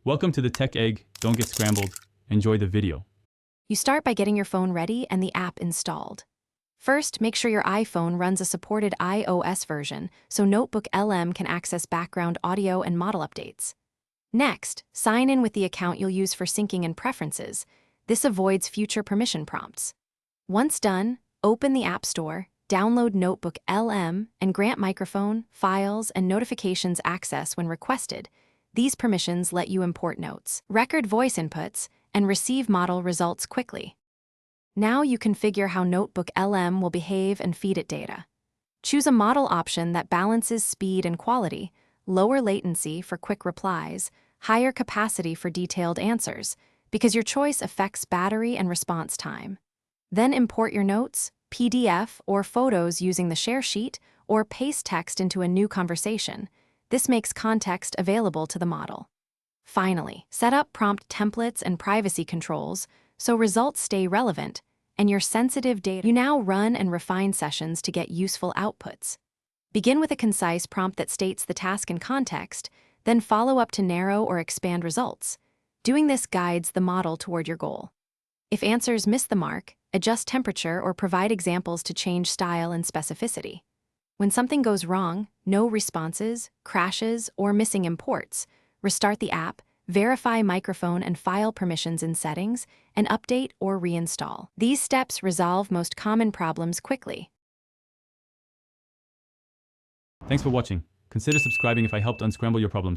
Welcome to the Tech Egg. Don't get scrambled. Enjoy the video. You start by getting your phone ready and the app installed. First, make sure your iPhone runs a supported iOS version so Notebook LM can access background audio and model updates. Next, sign in with the account you'll use for syncing and preferences. This avoids future permission prompts. Once done, open the App Store, download Notebook LM, and grant microphone, files, and notifications access when requested. These permissions let you import notes, record voice inputs, and receive model results quickly. Now you configure how Notebook LM will behave and feed it data. Choose a model option that balances speed and quality, lower latency for quick replies, higher capacity for detailed answers, because your choice affects battery and response time. Then import your notes, PDF, or photos using the share sheet, or paste text into a new conversation. This makes context available to the model. Finally, set up prompt templates and privacy controls so results stay relevant and your sensitive data. You now run and refine sessions to get useful outputs. Begin with a concise prompt that states the task in context, then follow up to narrow or expand results. Doing this guides the model toward your goal. If answers miss the mark, adjust temperature or provide examples to change style and specificity. When something goes wrong, no responses, crashes, or missing imports, restart the app, verify microphone and file permissions in settings, and update or reinstall. These steps resolve most common problems quickly. Thanks for watching. Consider subscribing if I helped unscramble your problems.